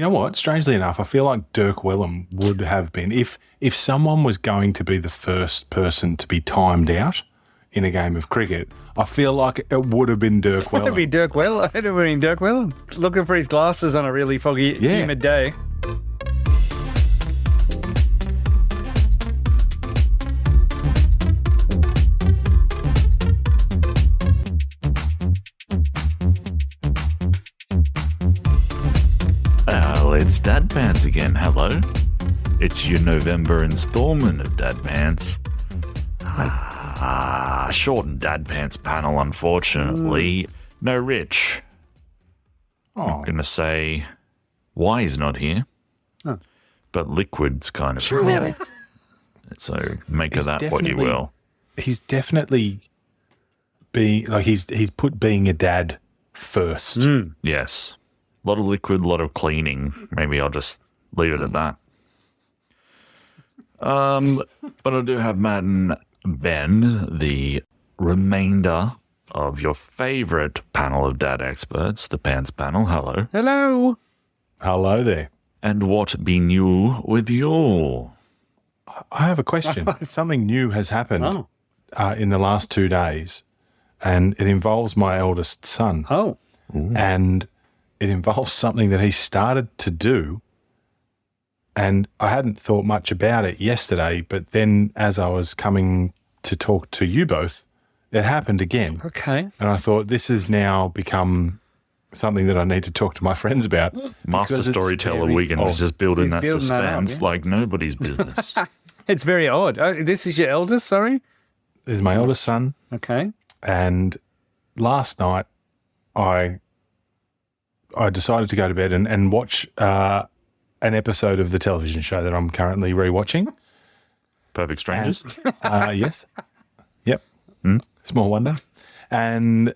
You know what? Strangely enough, I feel like Dirk Wellham would have been, if someone was going to be the first person to be timed out in a game of cricket, I feel like it would have been Dirk Wellham. It would be Dirk Wellham. It would have been Dirk Wellham. Looking for his glasses on a really foggy, humid day. It's Dad Pants again, hello. It's your November installment of Dad Pants. Shortened Dad Pants panel, unfortunately. No Rich. I'm going to say why he's not here. But Liquid's kind of here. So make of that what you will. He's definitely he's put being a dad first. Yes. A lot of liquid, a lot of cleaning. Maybe I'll just leave it at that. But I do have Matt and Ben, the remainder of your favourite panel of dad experts, the Pants panel. Hello. Hello. Hello there. And what be new with you? I have a question. Something new has happened in the last 2 days, and it involves my eldest son. Oh. And it involves something that he started to do, and I hadn't thought much about it yesterday, but then as I was coming to talk to you both, it happened again. Okay. And I thought, this has now become something that I need to talk to my friends about. Master storyteller Wiggins is just building that suspense like nobody's business. It's very odd. This is your eldest, sorry? This is my eldest son. Okay. And last night I decided to go to bed and watch an episode of the television show that I'm currently rewatching. Perfect Strangers? Yes. Yep. Small wonder. And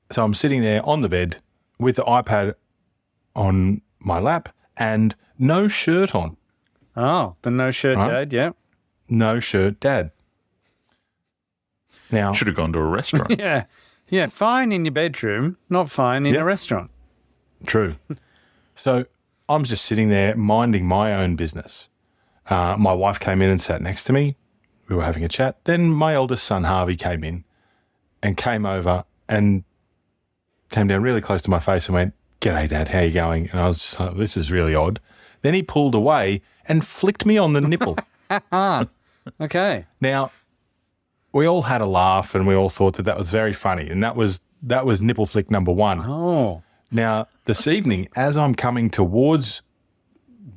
so I'm sitting there on the bed with the iPad on my lap and no shirt on. Oh, the no shirt dad, yeah. No shirt dad. Now, should have gone to a restaurant. Yeah, fine in your bedroom, not fine in a restaurant. True. So I'm just sitting there minding my own business. My wife came in and sat next to me. We were having a chat. Then my eldest son, Harvey, came in and came over and came down really close to my face and went, "G'day, Dad, how you going?" And I was just like, this is really odd. Then he pulled away and flicked me on the nipple. Okay. Now, we all had a laugh and we all thought that was very funny, and that was nipple flick number one. Oh. Now, this evening, as I'm coming towards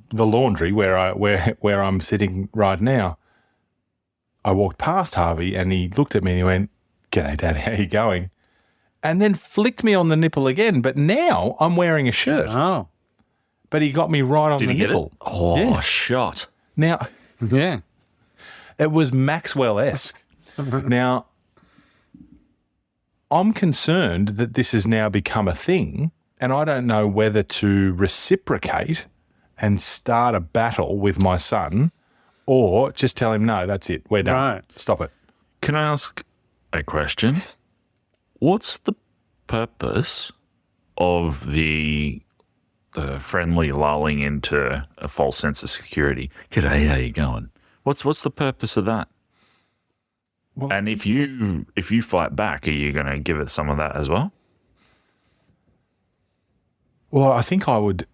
the laundry where I'm sitting right now, I walked past Harvey and he looked at me and he went, "G'day, Dad, how you going?" And then flicked me on the nipple again, but now I'm wearing a shirt. Oh. But he got me right on the nipple. Get it? Oh, yeah. Shot. Now, yeah, it was Maxwell-esque. Now, I'm concerned that this has now become a thing, and I don't know whether to reciprocate and start a battle with my son or just tell him, no, that's it, we're done. Right. Stop it. Can I ask a question? What's the purpose of the friendly lulling into a false sense of security? "G'day, how you going?" What's the purpose of that? Well, and if you fight back, are you going to give it some of that as well? Well, I think I would.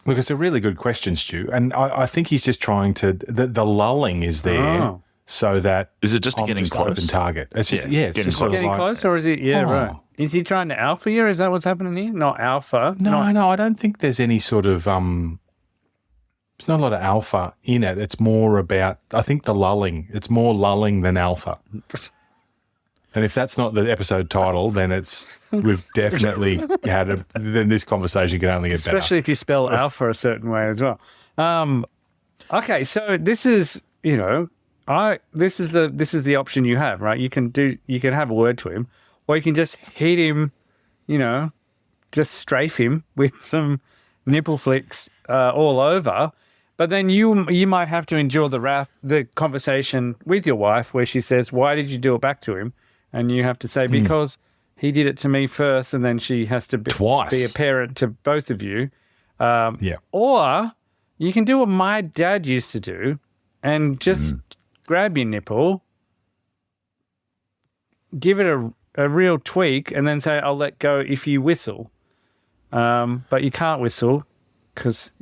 Look, it's a really good question, Stu, and I think he's just trying to. The lulling is there so that is it just I'm getting just close? Open target. It's just Yeah, it's getting just sort of getting like, close, or is it? Yeah, right. Is he trying to alpha you? Is that what's happening here? Not alpha. No, I don't think there's any sort of there's not a lot of alpha in it. It's more about, I think, the lulling. It's more lulling than alpha. And if that's not the episode title, then we've definitely then this conversation can only get better. Especially if you spell alpha a certain way as well. Okay, so this is, this is the option you have, right? You can have a word to him, or you can just hit him, just strafe him with some nipple flicks all over. But then you might have to endure the conversation with your wife where she says, "Why did you do it back to him?" And you have to say, "Because he did it to me first, and then she has to Twice. be a parent to both of you. Yeah. Or you can do what my dad used to do and just grab your nipple, give it a real tweak, and then say, I'll let go if you whistle. But you can't whistle because...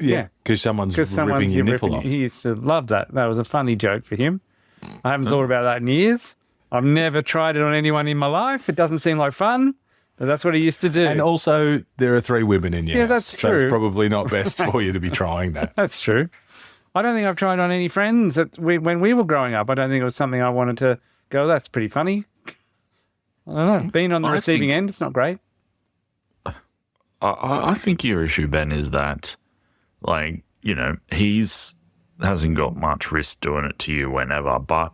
Yeah, because someone's ripping your nipple off. He used to love that. That was a funny joke for him. I haven't thought about that in years. I've never tried it on anyone in my life. It doesn't seem like fun, but that's what he used to do. And also, there are 3 women in your house. That's So true. it's probably not best for you to be trying that. That's true. I don't think I've tried on any friends when we were growing up. I don't think it was something I wanted to go, that's pretty funny. I don't know. Being on the receiving end, it's not great. I think your issue, Ben, is that, like, you know, hasn't got much risk doing it to you whenever, but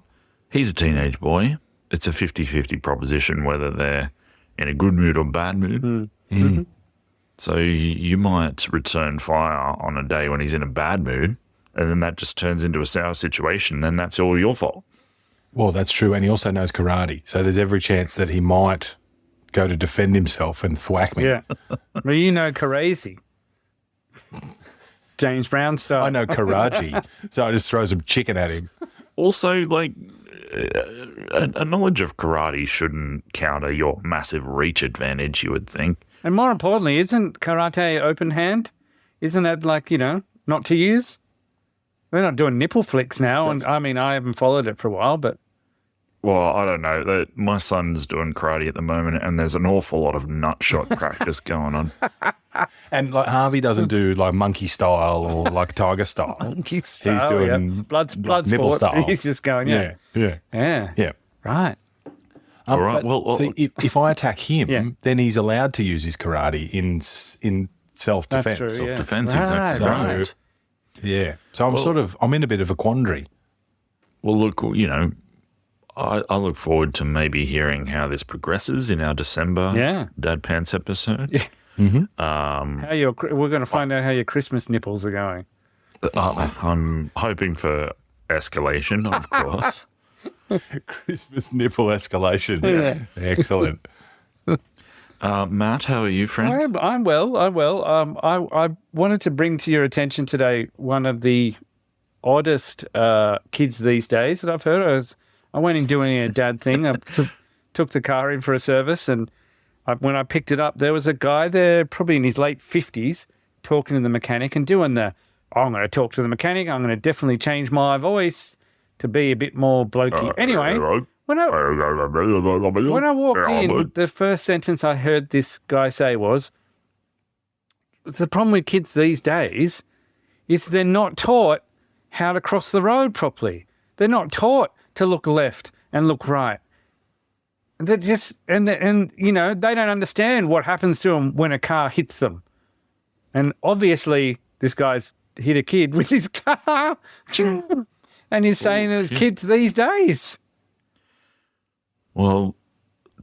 he's a teenage boy. It's a 50-50 proposition whether they're in a good mood or bad mood. So you might return fire on a day when he's in a bad mood, and then that just turns into a sour situation, then that's all your fault. Well, that's true. And he also knows karate. So there's every chance that he might go to defend himself and thwack me. Yeah. Well, you know crazy. James Brown style. I know Karaji, so I just throw some chicken at him. Also, like, a knowledge of karate shouldn't counter your massive reach advantage, you would think. And more importantly, isn't karate open hand? Isn't that like, you know, not to use? They're not doing nipple flicks now. And I mean, I haven't followed it for a while, but Well, I don't know. My son's doing karate at the moment, and there's an awful lot of nut shot practice going on. And like Harvey doesn't do like monkey style or like tiger style. monkey He's style, doing blood nipple sport. style. He's just going, Yeah. yeah. Right. All right. But, Well, see, if I attack him, Yeah. then he's allowed to use his karate in self-defense. That's true, yeah. defense, Right, exactly. right. Right. Yeah. So I'm in a bit of a quandary. Well, look, you know, I look forward to maybe hearing how this progresses in our December Dad Pants episode. Yeah. We're going to find out how your Christmas nipples are going. I'm hoping for escalation, of course. Christmas nipple escalation. Yeah. Excellent. Matt, how are you, friend? I'm well. I wanted to bring to your attention today one of the oddest kids these days that I've heard. I went in doing a dad thing. I took the car in for a service, and when I picked it up, there was a guy there, probably in his late 50s, talking to the mechanic and doing I'm going to talk to the mechanic. I'm going to definitely change my voice to be a bit more blokey. Anyway, when I walked in, the first sentence I heard this guy say was, the problem with kids these days is they're not taught how to cross the road properly. They're not taught to look left and look right. They're just, and you know, they don't understand what happens to them when a car hits them. And obviously, this guy's hit a kid with his car, and he's saying it's kids these days. Well,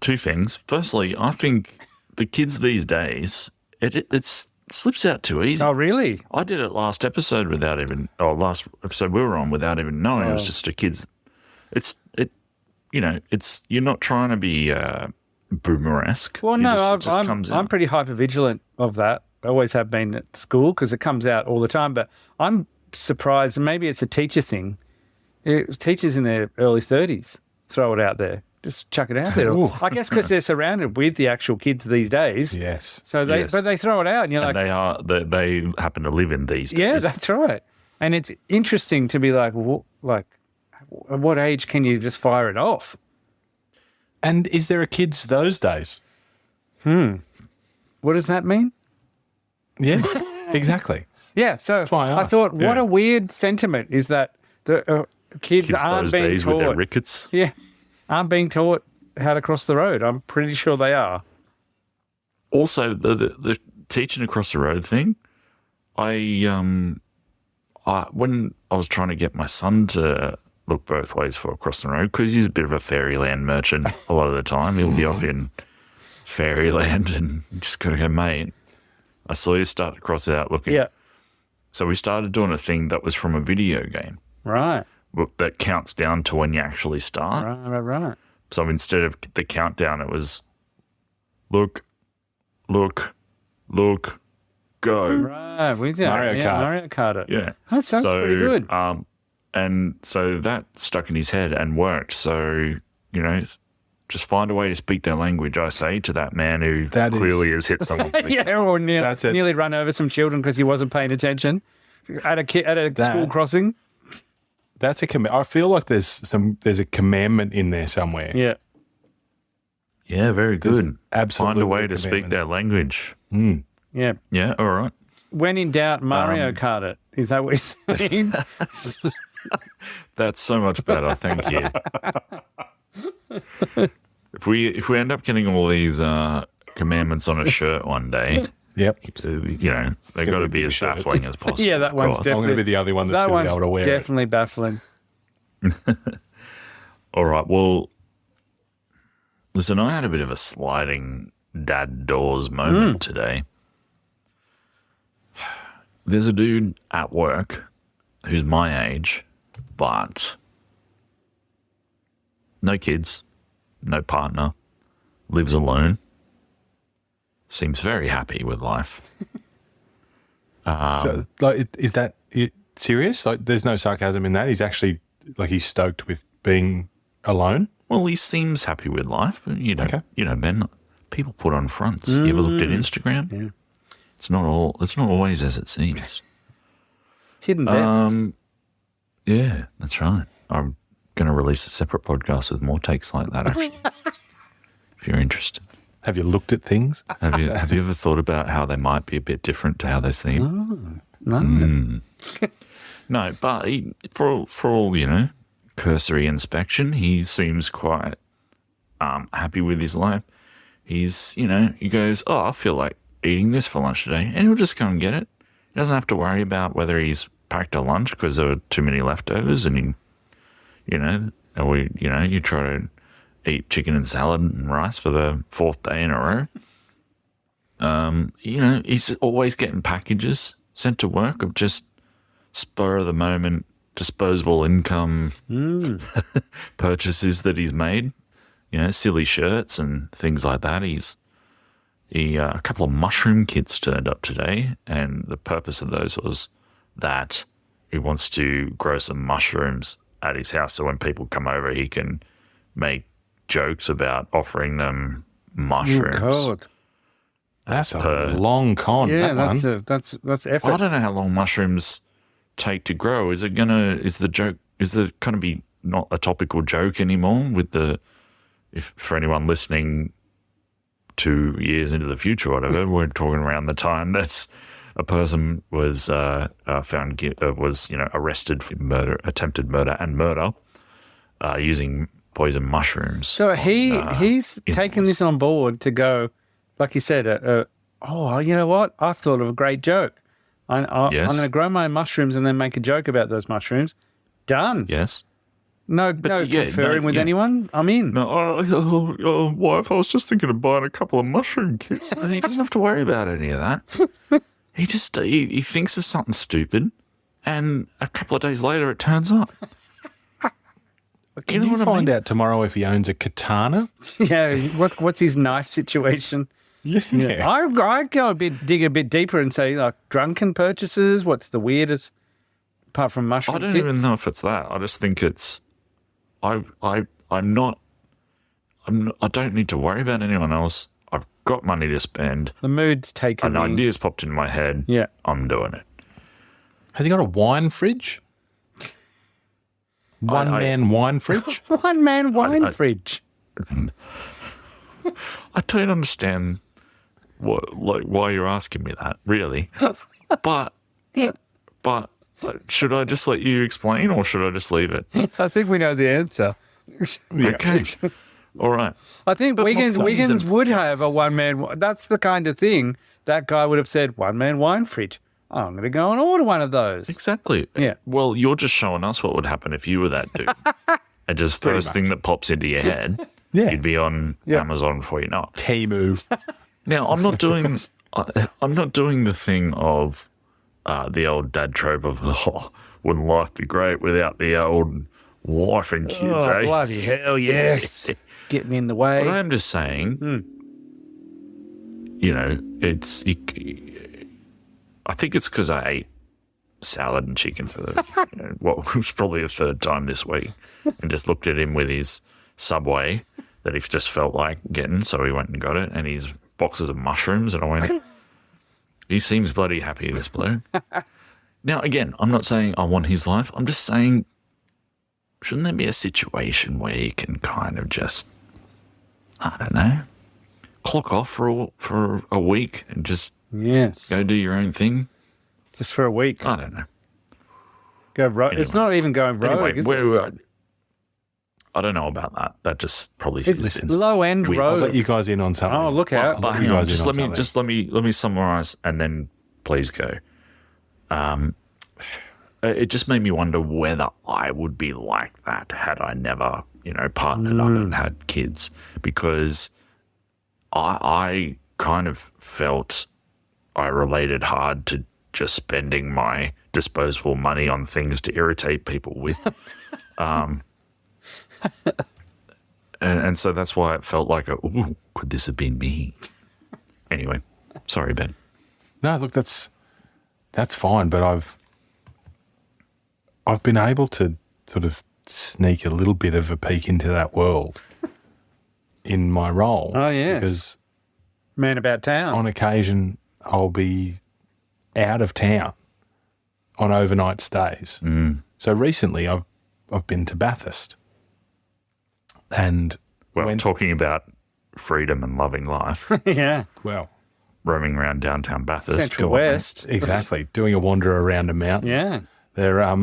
two things. Firstly, I think the kids these days, it slips out too easy. Oh, really? I did it last episode last episode we were on without even knowing it was just a kid's. You're not trying to be boomer-esque. Well, It no, just comes I'm out. pretty hyper-vigilant of that. I always have been at school because it comes out all the time. But I'm surprised, and maybe it's a teacher thing. Teachers in their early 30s throw it out there. Just chuck it out there. Ooh. I guess because they're surrounded with the actual kids these days. Yes. So they throw it out, and you're And like, they happen to live in these days. yeah, that's right. And it's interesting to be like, at what age can you just fire it off? And is there a kids those days? What does that mean? Yeah, exactly. Yeah, so why I I asked. thought, what Yeah. a weird sentiment is that the kids Kids aren't those being days with their taught. rickets. Yeah, aren't being taught how to cross the road. I'm pretty sure they are. Also, the teaching across the road thing, when I was trying to get my son to look both ways for across the road, because he's a bit of a fairyland merchant a lot of the time. He'll be off in fairyland and just got to go, mate, I saw you start to cross out looking. Yeah, So we started doing a thing that was from a video game right, that counts down to when you actually start. right. So instead of the countdown, it was look, go. Right, we did. Mario Kart. Mario Kart it. Yeah. That sounds pretty good. And so that stuck in his head and worked. So, just find a way to speak their language, I say, to that man who clearly has hit someone. Yeah, or That's it. nearly run over some children because he wasn't paying attention at a school crossing. That's I feel like there's a commandment in there somewhere. Yeah. Yeah, very good. Absolutely. Find a way to speak their language. Yeah. Yeah, all right. When in doubt, Mario Kart it. Is that what you're saying? That's so much better. Thank you. If we end up getting all these commandments on a shirt one day, Yep. they've got to be as baffling as possible. Yeah, that of one's course. definitely. I'm going to be the only one that's going to be able to wear definitely baffling. All right. Well, listen, I had a bit of a sliding dad doors moment today. There's a dude at work who's my age, but no kids, no partner, lives alone, seems very happy with life. So, is that serious? Like, there's no sarcasm in that. He's actually he's stoked with being alone. Well, he seems happy with life. Okay. Ben, people put on fronts. You ever looked at Instagram? Yeah. It's not always as it seems. Hidden depth. Yeah, that's right. I'm going to release a separate podcast with more takes like that, actually. If you're interested. Have you looked at things? Have you ever thought about how they might be a bit different to how they seem? No. No, but for all, cursory inspection, he seems quite happy with his life. He's, he goes, oh, I feel like eating this for lunch today, and he'll just go and get it. He doesn't have to worry about whether he's packed a lunch because there were too many leftovers, and you try to eat chicken and salad and rice for the fourth day in a row. He's always getting packages sent to work of just spur of the moment, disposable income purchases that he's made. Silly shirts and things like that. A couple of mushroom kits turned up today, and the purpose of those was that he wants to grow some mushrooms at his house, so when people come over, he can make jokes about offering them mushrooms. Oh, God. That's a long con. Yeah, that that's effort. Well, I don't know how long mushrooms take to grow. Is there going to be not a topical joke anymore if for anyone listening 2 years into the future or whatever, we're talking around the time that's a person was arrested for attempted murder and murder using poison mushrooms. So he's taken this on board to go, like you said, you know what? I've thought of a great joke. I'm going to grow my mushrooms and then make a joke about those mushrooms. Done. Yes. No conferring with anyone. I'm in. No, wife, I was just thinking of buying a couple of mushroom kits. He doesn't have to worry about any of that. He just he thinks of something stupid, and a couple of days later it turns up. Can you find out tomorrow if he owns a katana? Yeah. What's his knife situation? Yeah. I'd go dig a bit deeper and say, like, drunken purchases. What's the weirdest, apart from mushroom I don't kits? even know if it's that. I just think it's. I don't need to worry about anyone else. I've got money to spend. The mood's taken An me. idea's popped in my head. Yeah. I'm doing it. Has he got a wine fridge? One-man wine fridge? One-man wine fridge. I don't understand why you're asking me that, really. But should I just let you explain, or should I just leave it? I think we know the answer. Okay. All right. I think But Wiggins my point is Wiggins would have a one-man. That's the kind of thing that guy would have said, one-man wine fridge. Oh, I'm going to go and order one of those. Exactly. Yeah. Well, you're just showing us what would happen if you were that dude. And just first thing that pops into your head, you'd be on Amazon before you know it. Temu. Now, I'm not doing the thing of the old dad trope of, wouldn't life be great without the old wife and kids, Oh, eh? bloody hell, yes. Getting in the way. But I'm just saying, I think it's because I ate salad and chicken for what was probably the third time this week, and just looked at him with his Subway that he just felt like getting, so he went and got it, and his boxes of mushrooms, and I went, he seems bloody happy, this bloke. Now, again, I'm not saying I want his life. I'm just saying, shouldn't there be a situation where you can kind of just, I don't know, clock off for a week and just go do your own thing? Just for a week. I don't know. Go rogue. Anyway. It's not even going rogue. Anyway, I don't know about that. That just probably it's low end weird. I'll rogue. let you guys in on something. Oh, look out! But I'll hang you on, guys just in on let me summarize, and then please go. It just made me wonder whether I would be like that had I never, partnered up and had kids, because I kind of felt I related hard to just spending my disposable money on things to irritate people with. And so that's why it felt like, ooh, could this have been me? Anyway, sorry, Ben. No, look, that's fine, but I've been able to sort of sneak a little bit of a peek into that world in my role. Oh, yes. Because Man about town. on occasion I'll be out of town on overnight stays. So recently I've been to Bathurst, and Talking about freedom and loving life, Yeah. roaming around downtown Bathurst. Central Go on, mate. West. exactly doing a wander around a mountain. Yeah. There,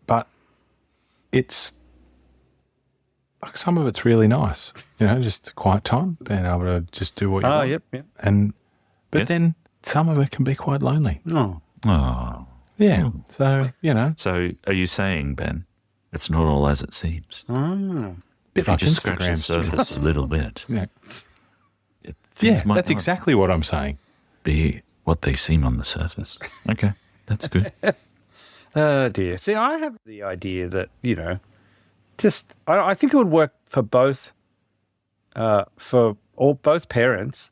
but it's like some of it's really nice, just quiet time, being able to just do what you Oh, want. yep. But Yes. then some of it can be quite lonely. Oh. Oh. Yeah. So, So are you saying, Ben, it's not all as it seems? bit If you like just scratch the Instagram. surface a little bit, Yeah, things might that's not exactly what I'm saying. be what they seem on the surface. Okay, that's good. Oh, dear. See, I have the idea that, I think it would work for both, both parents,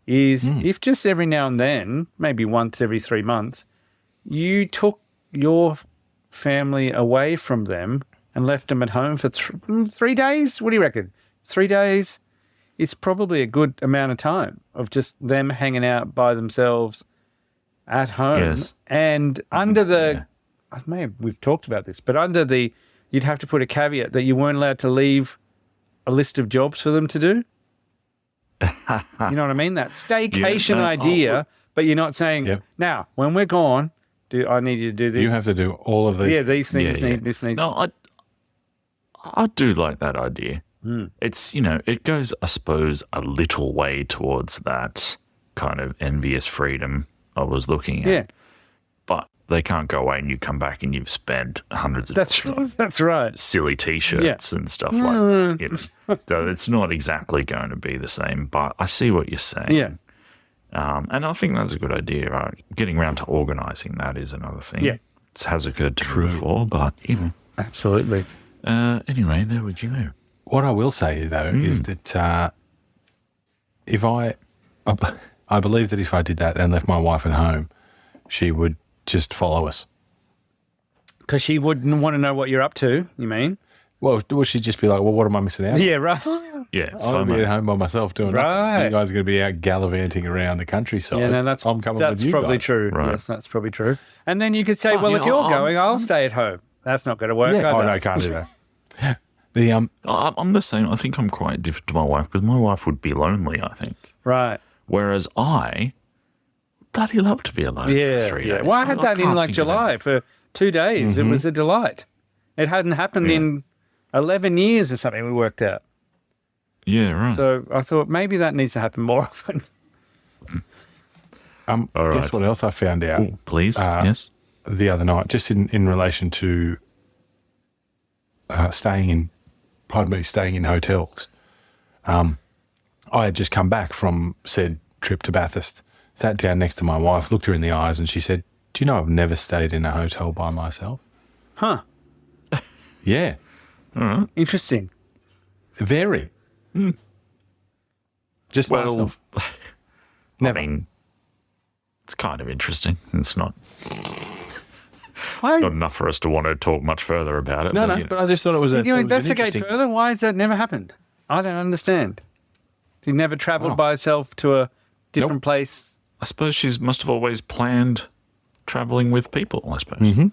is if just every now and then, maybe once every 3 months, you took your family away from them and left them at home for 3 days. What do you reckon? 3 days is probably a good amount of time of just them hanging out by themselves at home. Yes. And under we've talked about this, but you'd have to put a caveat that you weren't allowed to leave a list of jobs for them to do. You know what I mean? That staycation idea, but you're not saying, Yep. now, when we're gone, I need you to do this. You have to do all of these. Yeah, these things need this needs. No, I do like that idea. It's, it goes, I suppose, a little way towards that kind of envious freedom I was looking at. Yeah, But they can't go away and you come back and you've spent hundreds of dollars that's right. silly T-shirts and stuff like that. So it's not exactly going to be the same, but I see what you're saying. Yeah, And I think that's a good idea. Right? Getting around to organising that is another thing. Yeah. It has occurred to me before, but, absolutely. Anyway, there we go. What I will say, though, is that if I believe that if I did that and left my wife at home, she would just follow us. Because she wouldn't want to know what you're up to, you mean? Well, would she just be like, well, what am I missing out on? Yeah, right. Yeah, I'm going to be at home by myself doing Right. nothing. You guys are going to be out gallivanting around the countryside. Yeah, no, I'm coming with you probably guys. true. Right. Yes, that's probably true. And then you could say, well, yeah, if you're I'm- going, I'll stay at home. That's not going to work. Yeah. Oh, either. no, can't do that. The I'm the same. I think I'm quite different to my wife because my wife would be lonely, I think. Right. Whereas I bloody love to be alone Yeah. for 3 yeah. days. Well, I had that in can't like think of July for 2 days. It was a delight. It hadn't happened in 11 years or something, we worked out. Yeah, right. So I thought maybe that needs to happen more often. All guess right. what else I found out Ooh, please, yes. the other night, just in relation to staying in hotels. I had just come back from said trip to Bathurst, sat down next to my wife, looked her in the eyes, and she said, "Do you know I've never stayed in a hotel by myself?" Huh. Yeah, Interesting. very. Just by Well, myself. Never. I mean, it's kind of interesting. It's not Why? not enough for us to want to talk much further about it. No, but, no, you know. but I just thought it was Did you an investigate interesting- further? Why has that never happened? I don't understand. He never travelled Wow. by herself to a different Nope. place. I suppose she must have always planned traveling with people, I suppose.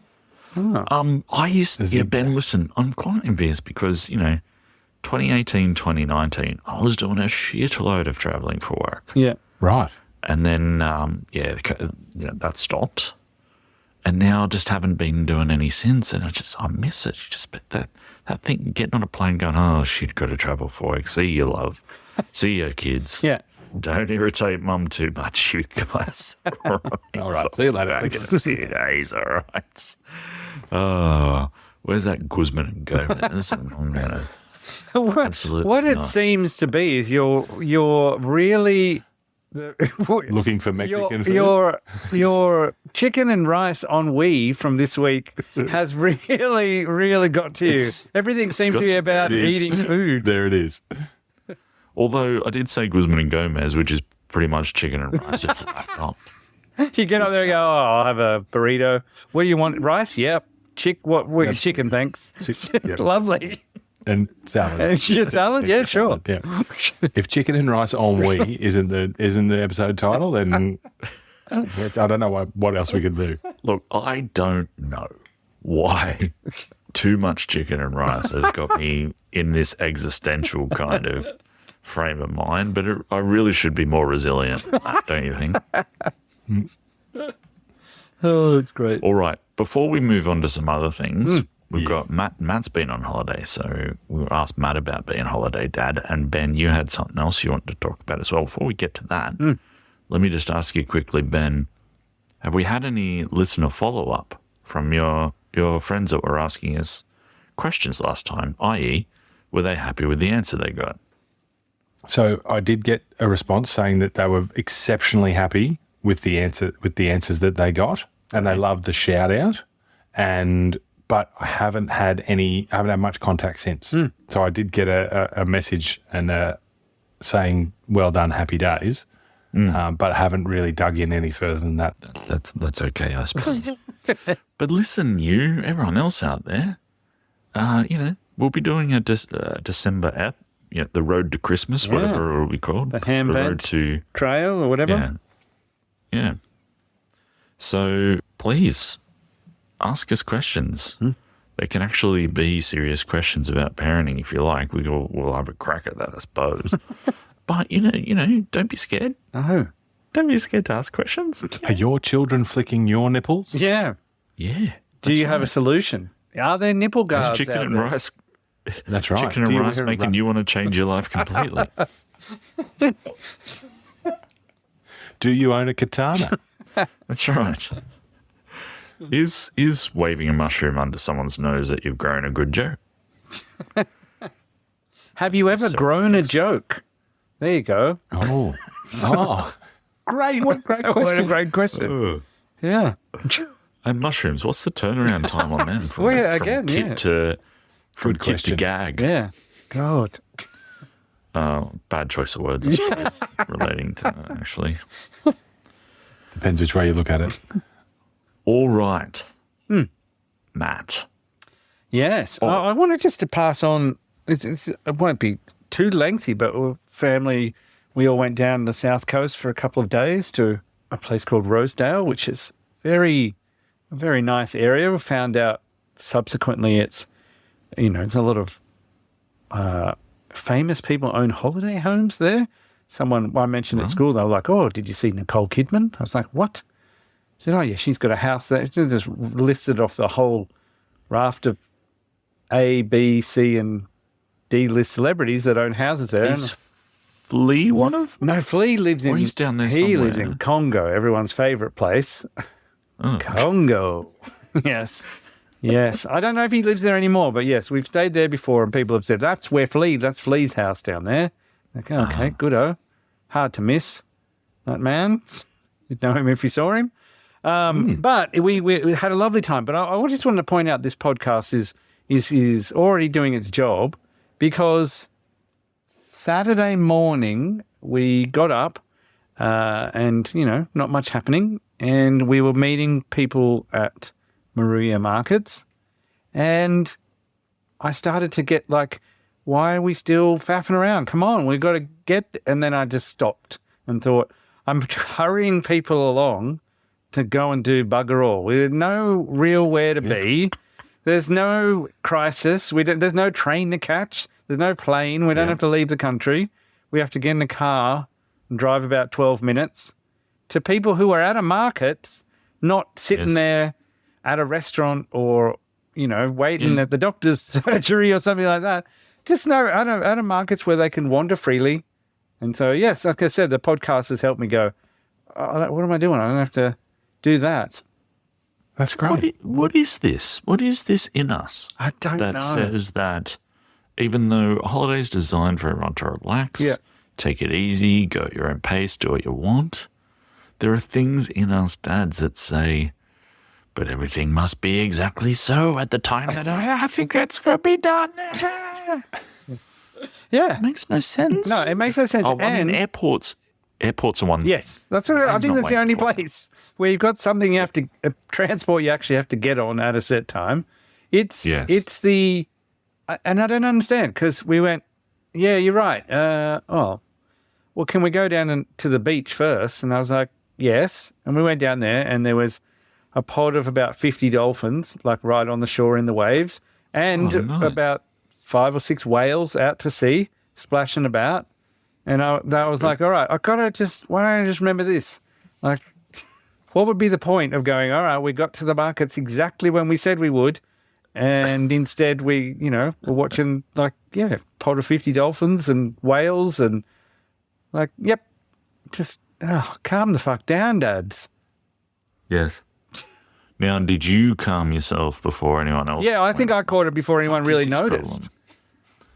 Ben, listen, I'm quite envious because, 2018, 2019, I was doing a shitload of traveling for work. Yeah. Right. And then, that stopped. And now I just haven't been doing any since. And I miss it. That thing, getting on a plane going, oh, shit, got to travel for work. See you, love. See you, kids. Yeah. Don't irritate mum too much, you guys. All right. See you later. Back in a few days, all right. Oh, where's that Guzman and Gomez? I'm gonna absolutely What it nuts. seems to be is you're really Looking for Mexican food. your chicken and rice ennui from this week has really, really got to you. Everything seems to be about It is. eating food. There it is. Although I did say Guzman and Gomez, which is pretty much chicken and rice. You get up there and go, oh, I'll have a burrito. What do you want? Rice? Yep. Chicken, thanks. Yep. Lovely. And salad. And your salad? Yeah, sure. Yeah. If chicken and rice ennui isn't the episode title, then I don't know what else we could do. Look, I don't know why too much chicken and rice has got me in this existential kind of frame of mind, but I really should be more resilient, don't you think? Oh, it's great. All right, before we move on to some other things, we've got Matt. Matt's been on holiday, so we'll ask Matt about being holiday dad. And Ben, you had something else you wanted to talk about as well. Before we get to that, let me just ask you quickly, Ben, have we had any listener follow-up from your friends that were asking us questions last time, i.e., were they happy with the answer they got? So I did get a response saying that they were exceptionally happy with the answers that they got, and they loved the shout out. But I haven't had much contact since. So I did get a message and saying well done, happy days, but I haven't really dug in any further than that. That's okay, I suppose. But listen, everyone else out there, we'll be doing a December app. Yeah, the Road to Christmas, whatever it will be called. The Ham Road Vent to Trail or whatever. Yeah. So please ask us questions. They can actually be serious questions about parenting if you like. We'll have a crack at that, I suppose. But don't be scared. Oh. Don't be scared to ask questions. Are your children flicking your nipples? Yeah. Yeah. Do you have a solution? Are there nipple guards Is chicken out and there? rice? That's right. Chicken and rice making you want to change your life completely. Do you own a katana? That's right. Is waving a mushroom under someone's nose that you've grown a good joke? Have you ever grown a joke? There you go. Oh, great! What a great What a question. great question. Yeah. And mushrooms, what's the turnaround time on them? From, Well, yeah, from again, kit yeah. to from Good kit to question. gag? Yeah. God. Bad choice of words I suppose, relating to that, actually. Depends which way you look at it. All right. Matt. Yes. I wanted just to pass on. It won't be too lengthy, but we all went down the south coast for a couple of days to a place called Rosedale, which is a very nice area. We found out subsequently it's a lot of famous people own holiday homes there. Someone I mentioned at school, they were like, "Oh, did you see Nicole Kidman?" I was like, "What?" She said, "Oh, yeah, she's got a house there." She just listed off the whole raft of A, B, C, and D list celebrities that own houses there. Is Flea one of them? No, Flea lives in. he's down there He lives somewhere. in Congo, everyone's favourite place. Oh. Congo. Yes. Yes. I don't know if he lives there anymore, but yes, we've stayed there before and people have said, that's Flea's house down there. Like, okay, good-o. Hard to miss that man. You'd know him if you saw him. But we had a lovely time. But I just wanted to point out this podcast is already doing its job because Saturday morning we got up and, not much happening. And we were meeting people at Maruya markets, and I started to get like, why are we still faffing around? Come on, we've got to get... And then I just stopped and thought, I'm hurrying people along to go and do bugger all. There's no real where to be. There's no crisis. There's no train to catch. There's no plane. We don't have to leave the country. We have to get in the car and drive about 12 minutes to people who are at a market, not sitting there at a restaurant or, waiting at the doctor's surgery or something like that. Just at a markets where they can wander freely. And so, yes, like I said, the podcast has helped me go, what am I doing? I don't have to do that. That's great. What is this? What is this in us? I don't know. That says that even though a holiday is designed for everyone to relax, take it easy, go at your own pace, do what you want, there are things in us dads that say, but everything must be exactly so at the time that I think that's to be done. Yeah. It makes no sense. No, it makes no sense. Oh, I mean, airports are one. Yes, that's what I think. not That's the only waiting for place where you've got something you have to transport. You actually have to get on at a set time. It's the, and I don't understand because we went. Yeah, you're right. Well, can we go down to the beach first? And I was like, yes. And we went down there, and there was a pod of about 50 dolphins, like right on the shore in the waves, and about 5 or 6 whales out to sea splashing about. And I was like, all right, why don't I just remember this? Like, what would be the point of going, all right, we got to the markets exactly when we said we would, and instead we, we're watching pod of 50 dolphins and whales and like, just calm the fuck down, dads. Yes. Now, did you calm yourself before anyone else? Yeah, I think I caught it before anyone really noticed.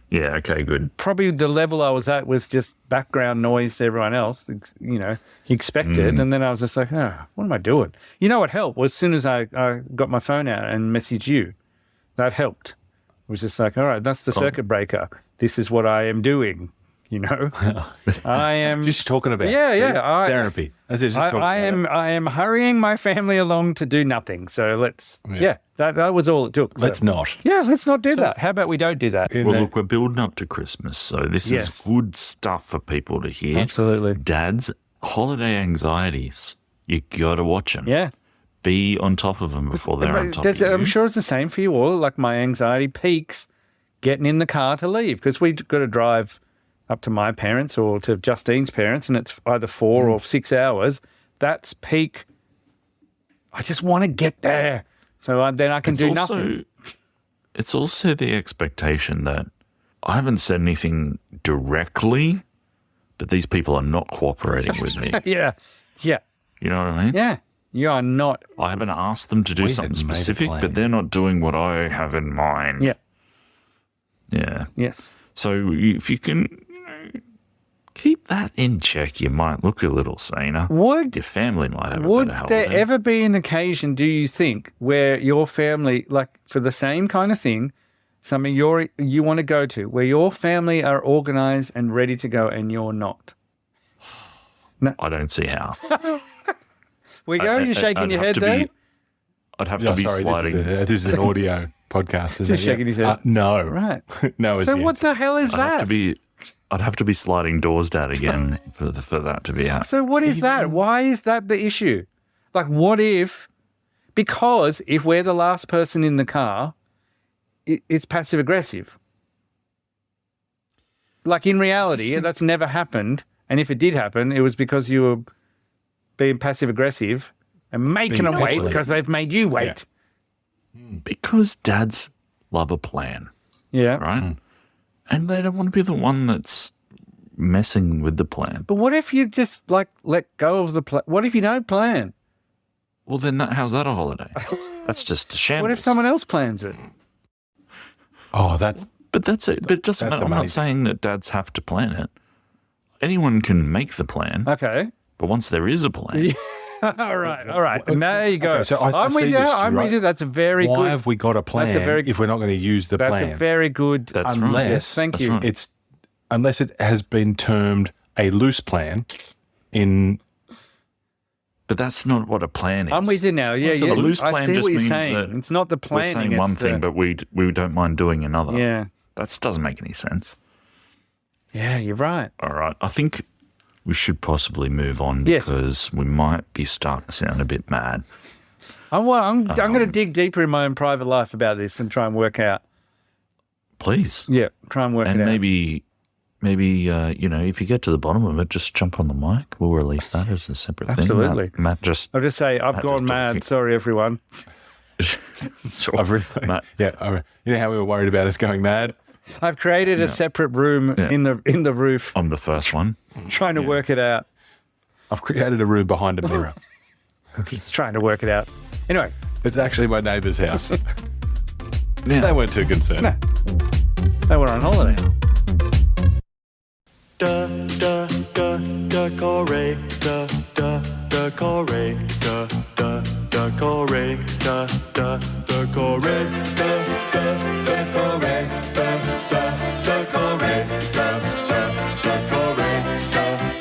Yeah, okay, good. Probably the level I was at was just background noise to everyone else, expected. And then I was just like, what am I doing? You know what helped was as soon as I got my phone out and messaged you, that helped. It was just like, all right, that's the circuit breaker. This is what I am doing, I am... Just talking about therapy. That's it, I am hurrying my family along to do nothing. So let's... That was all it took. Let's not. Yeah, let's not do that. How about we don't do that? Look, we're building up to Christmas, so this is good stuff for people to hear. Absolutely. Dads, holiday anxieties, you got to watch them. Yeah. Be on top of them before they're on top of you. I'm sure it's the same for you all. Like my anxiety peaks getting in the car to leave because we've got to drive up to my parents or to Justine's parents, and it's either 4 or 6 hours. That's peak. I just want to get there. So then I can do nothing. It's also the expectation that I haven't said anything directly, but these people are not cooperating with me. Yeah. You know what I mean? Yeah. You are not. I haven't asked them to do something specific, but they're not doing what I have in mind. Yeah. Yeah. Yes. So if you can keep that in check, you might look a little saner. Your family might have a better holiday. Would there ever be an occasion, do you think, where your family, like for the same kind of thing, something you want to go to, where your family are organised and ready to go and you're not? No. I don't see how. You're shaking your head there? I'd have to be sliding. This is an audio podcast. Just shaking his head. No. Right. No. So what the hell is that? I'd have to be sliding doors, Dad, again for that to be happening. So what is that? Why is that the issue? Like, what if? Because if we're the last person in the car, it's passive aggressive. Like in reality, that's never happened. And if it did happen, it was because you were being passive aggressive and making them wait because they've made you wait. Yeah. Because dads love a plan. Yeah. Right? And they don't want to be the one that's messing with the plan. But what if you just let go of the plan? What if you don't plan? Well, then how's that a holiday? That's just a shambles. What if someone else plans it? Oh, that's... But that's it. But it doesn't matter. I'm not saying that dads have to plan it. Anyone can make the plan. Okay. But once there is a plan... All right. Now you go. Okay, so I'm with you. I'm with you. That's a very good... Why have we got a plan if we're not going to use the plan? That's a very good... That's unless, right. Yes, thank you. Right. Unless it has been termed a loose plan, in But that's not what a plan is. I'm with you now. Yeah, yeah. A loose I plan see just what you're means saying. that It's not the we're planning. saying it's one the- thing, but we don't mind doing another. Yeah. That doesn't make any sense. Yeah, you're right. All right. I think we should possibly move on Yes. because we might be starting to sound a bit mad. I'm going to dig deeper in my own private life about this and try and work out. Please. Yeah, try and work And it out. maybe if you get to the bottom of it, just jump on the mic. We'll release that as a separate Absolutely. thing. Matt just I'll just say, I've Matt gone just mad. talking. Sorry, everyone. I've really, Matt, you know how we were worried about us going mad? I've created a separate room in the roof, I'm the first one. trying to work it out. I've created a room behind a mirror. Just trying to work it out. Anyway, It's actually my neighbour's house. Now, They weren't too concerned. No. they were on holiday.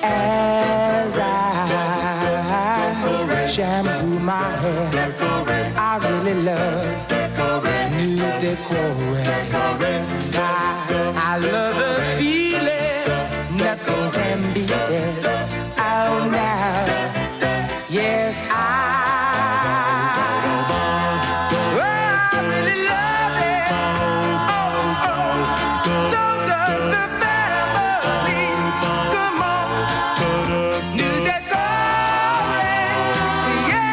As I shampoo my hair, I really love new decor. I love the feeling, nothing can beat it. Oh, now, yes, I really love it. So does the family. Come on, new decor. See, yeah.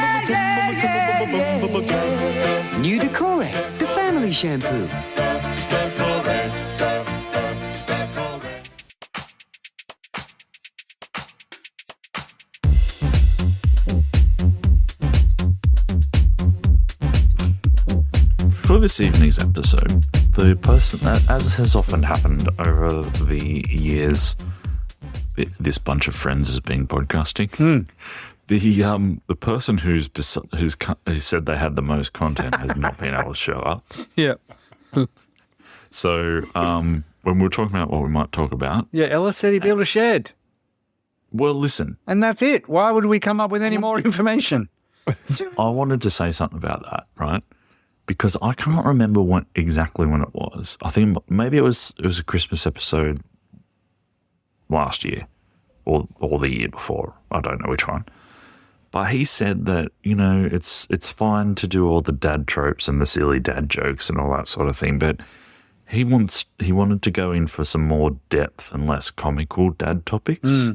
New decor, the family shampoo. for this evening's episode, the person, as has often happened over the years, this bunch of friends has been podcasting. The person who said they had the most content has not been able to show up. Yeah. So when we were talking about what we might talk about, Yeah, Ellis said he'd be able to shed. well, listen, And that's it. Why would we come up with any more information? I wanted to say something about that, right? Because I can't remember exactly when it was. I think maybe it was a Christmas episode last year or the year before. I don't know which one. But he said that, it's fine to do all the dad tropes and the silly dad jokes and all that sort of thing, but he wanted to go in for some more depth and less comical dad topics,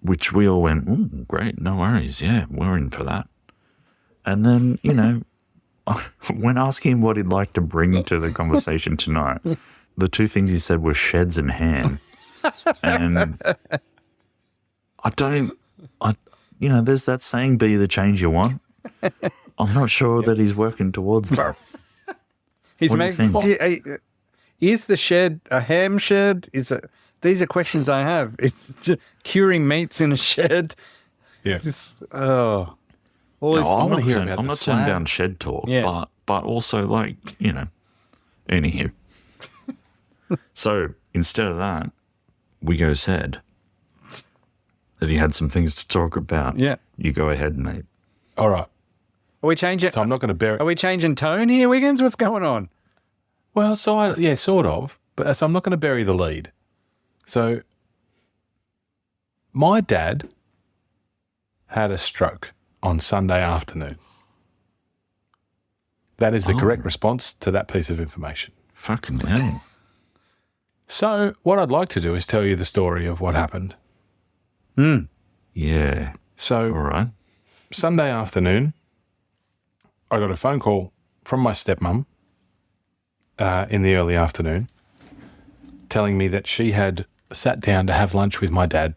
which we all went, "Ooh, great, no worries, yeah, we're in for that." And then, when asking him what he'd like to bring to the conversation tonight, the two things he said were sheds and ham. And there's that saying, be the change you want. I'm not sure that he's working towards that. He's What do you think? Is the shed a ham shed? These are questions I have. It's just curing meats in a shed. Yeah. Oh. All this, I wanna hear about I'm the not turning slab. down shed talk, Yeah. but also anywho. So instead of that, we said that he had some things to talk about. Yeah. You go ahead, Nate. All right. Are we changing? So I'm not going to bury. Are we changing tone here, Wiggins? What's going on? Well, sort of. But so I'm not going to bury the lead. So my dad had a stroke on Sunday afternoon. That is the correct response to that piece of information. Fucking hell. So what I'd like to do is tell you the story of what happened. Yeah. So All right. Sunday afternoon, I got a phone call from my stepmom in the early afternoon telling me that she had sat down to have lunch with my dad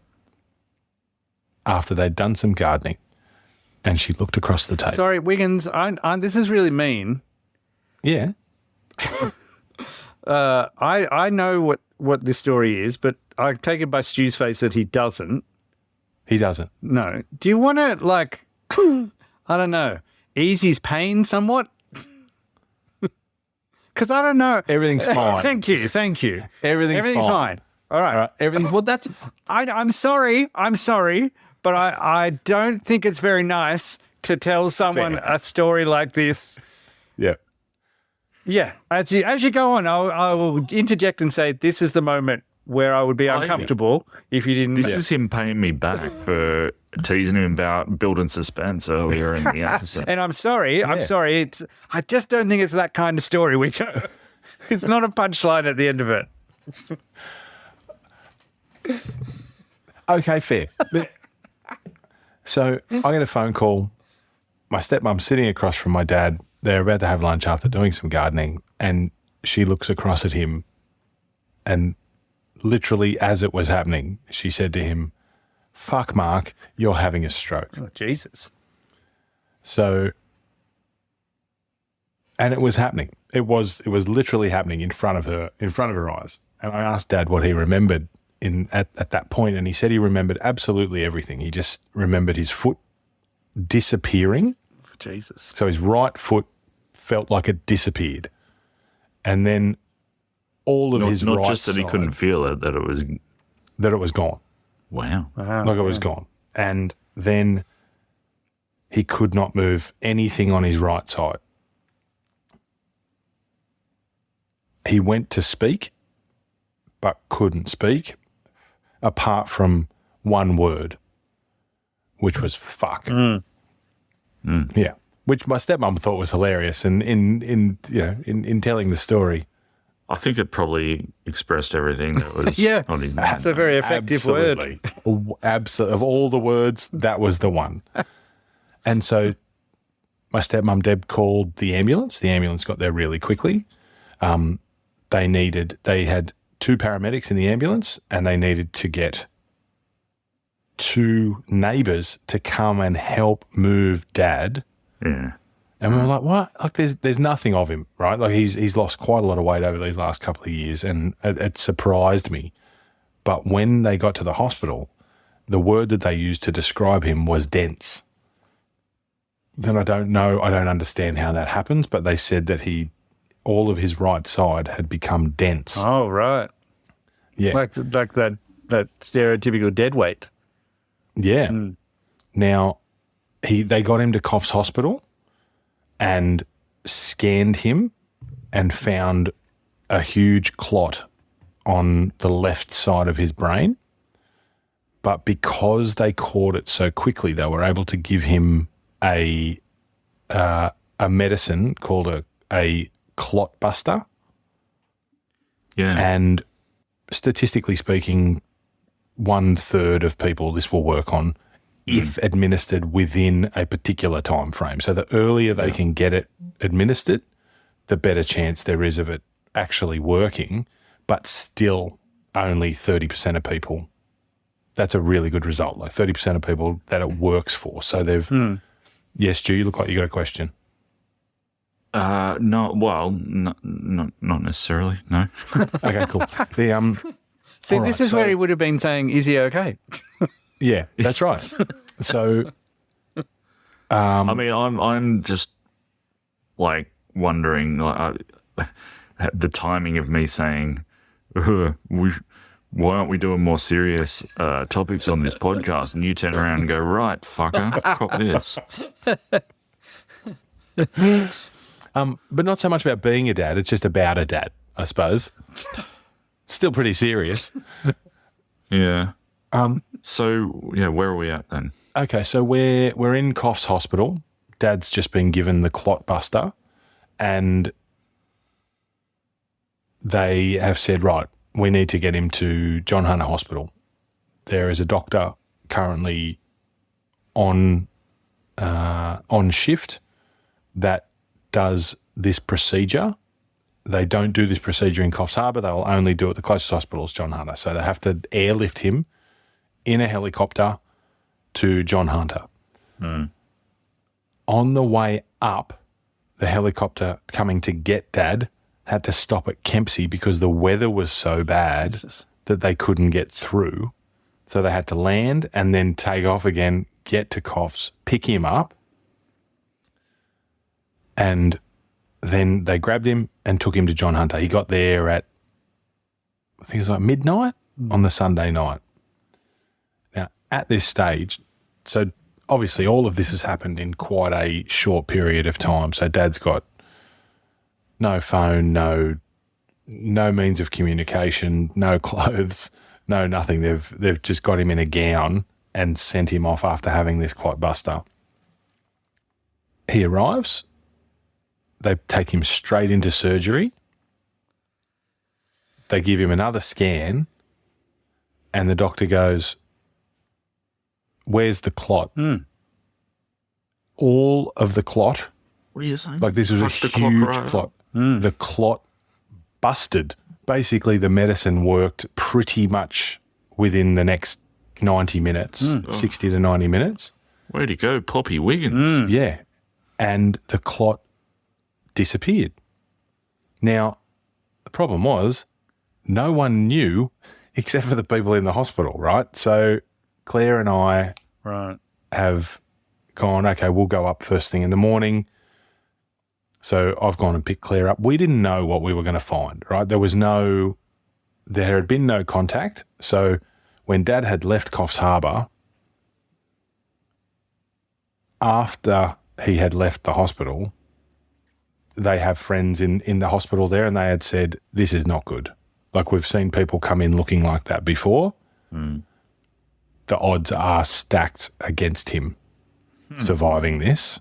after they'd done some gardening, and she looked across the table. Sorry, Wiggins. This is really mean. Yeah. I know what this story is, but I take it by Stu's face that he doesn't. He doesn't. No. Do you want to, I don't know, ease his pain somewhat? Because I don't know. Everything's fine. Thank you. Everything's Everything's fine. All right. All right. Everything. Well, that's I'm sorry, but but I don't think it's very nice to tell someone Fair. a story like this. Yeah. Yeah, as you go on, I will interject and say this is the moment where I would be yeah. uncomfortable if you didn't. This is him paying me back for teasing him about building suspense earlier in the episode. And I'm sorry. I'm sorry. I just don't think it's that kind of story. It's not a punchline at the end of it. Okay, fair. So I get a phone call. My stepmom's sitting across from my dad. They're about to have lunch after doing some gardening, and she looks across at him, and literally as it was happening, she said to him, "Fuck, Mark, you're having a stroke." Oh, Jesus. So, and it was happening. It was literally happening in front of her eyes. And I asked Dad what he remembered at that point, and he said he remembered absolutely everything. He just remembered his foot disappearing. Jesus. So his right foot felt like it disappeared, and then all of his Not right just that he side, couldn't feel it, that it was gone. wow. Like it was gone. And then he could not move anything on his right side. He went to speak, but couldn't speak, apart from one word, which was fuck. Yeah, which my stepmom thought was hilarious. And in telling the story, I think it probably expressed everything that was Yeah. on his mind. It's a very effective word. Absolutely. Of all the words, that was the one. And so my stepmom, Deb, called the ambulance. The ambulance got there really quickly. They had 2 paramedics in the ambulance, and they needed to get 2 neighbours to come and help move Dad. Yeah. And we were like, what? Like, there's nothing of him, right? Like, he's lost quite a lot of weight over these last couple of years, and it surprised me. But when they got to the hospital, the word that they used to describe him was dense. Then I don't understand how that happens, but they said that all of his right side had become dense. Oh, right. Yeah. Like that stereotypical dead weight. Yeah. Now, they got him to Coffs Hospital and scanned him and found a huge clot on the left side of his brain. But because they caught it so quickly, they were able to give him a medicine called a clot buster. Yeah. And statistically speaking, 1/3 of people this will work on if administered within a particular time frame. So the earlier they can get it administered, the better chance there is of it actually working, but still only 30% of people. That's a really good result, like 30% of people that it works for. So they've Yes, Stu, you look like you got a question. No, well, not necessarily, no. Okay, cool. See, All this right, is where he would have been saying, is he okay? Yeah, that's right. So I mean, I'm just like wondering the timing of me saying, why aren't we doing more serious topics on this podcast? And you turn around and go, right, fucker, cop this. but not so much about being a dad, it's just about a dad, I suppose. Still pretty serious. Yeah. So, yeah, where are we at then? Okay, so we're in Coffs Hospital. Dad's just been given the clot buster, and they have said, right, we need to get him to John Hunter Hospital. There is a doctor currently on shift that does this procedure. They don't do this procedure in Coffs Harbour. They will only do it at the closest hospital is John Hunter. So they have to airlift him in a helicopter to John Hunter. On the way up, the helicopter coming to get Dad had to stop at Kempsey because the weather was so bad that they couldn't get through. So they had to land and then take off again, get to Coffs, pick him up, and then they grabbed him and took him to John Hunter. He got there at, I think it was like midnight on the Sunday night. Now, at this stage, So obviously all of this has happened in quite a short period of time. So Dad's got no phone, no means of communication, no clothes, no nothing. They've just got him in a gown and sent him off after having this clot buster. He arrives. They take him straight into surgery. They give him another scan, and the doctor goes, "Where's the clot?" All of the clot, What are you saying? like this was a Fuck the clock huge right. clot. The clot busted. Basically, the medicine worked pretty much within the next 90 minutes, 60 to 90 minutes. Where'd he go, Poppy Wiggins? Yeah. And the clot disappeared. Now, the problem was no one knew except for the people in the hospital, right? So Claire and I Right. have gone, okay, we'll go up first thing in the morning. So I've gone and picked Claire up. We didn't know what we were going to find, right? There had been no contact. So when Dad had left Coffs Harbour, after he had left the hospital, they have friends in the hospital there, and they had said, this is not good. Like, we've seen people come in looking like that before. The odds are stacked against him surviving this.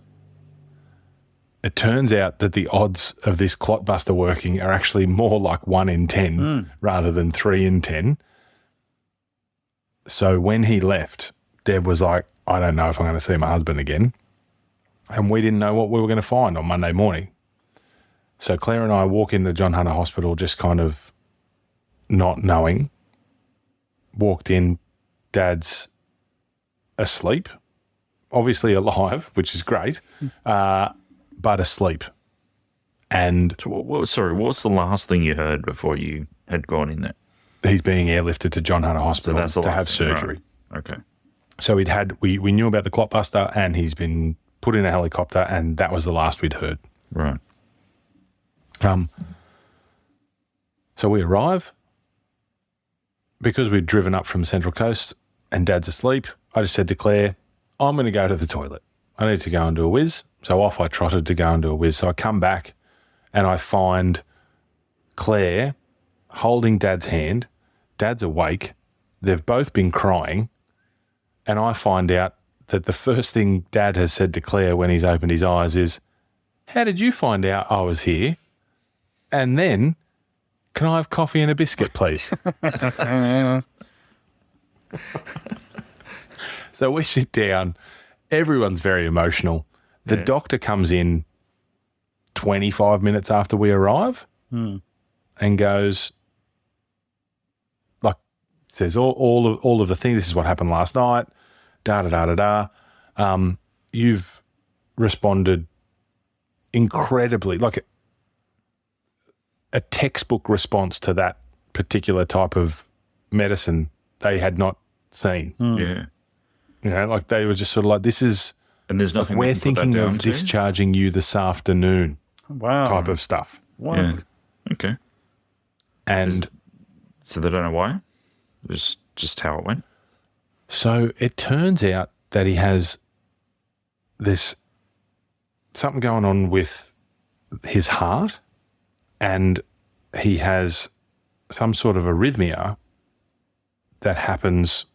It turns out that the odds of this clotbuster working are actually more like 1 in 10 rather than 3 in 10. So when he left, Deb was like, I don't know if I'm going to see my husband again. And we didn't know what we were going to find on Monday morning. So Claire and I walk into John Hunter Hospital just kind of not knowing. Walked in, Dad's asleep, obviously alive, which is great, but asleep. And So what's the last thing you heard before you had gone in there? he's being airlifted to John Hunter So Hospital that's the to have last thing, right. surgery. Okay. So we knew about the clotbuster, and he's been put in a helicopter, and that was the last we'd heard. Right. So we arrive. Because we'd driven up from Central Coast and Dad's asleep, I just said to Claire, I'm going to go to the toilet. I need to go and do a whiz. So off I trotted to go and do a whiz. So I come back and I find Claire holding Dad's hand. Dad's awake. They've both been crying. And I find out that the first thing Dad has said to Claire when he's opened his eyes is, how did you find out I was here? And then, can I have coffee and a biscuit, please? So we sit down. Everyone's very emotional. The doctor comes in 25 minutes after we arrive and goes, like, says all of the things. This is what happened last night. You've responded incredibly, like a textbook response to that particular type of medicine they had not seen. Yeah. You know, like they were just sort of like, this is, And there's nothing we're we can put that thinking down of to? discharging you this afternoon Wow. type of stuff. What? Yeah. Okay. And So they don't know why? Just how it went? so it turns out that he has this something going on with his heart, and he has some sort of arrhythmia that happens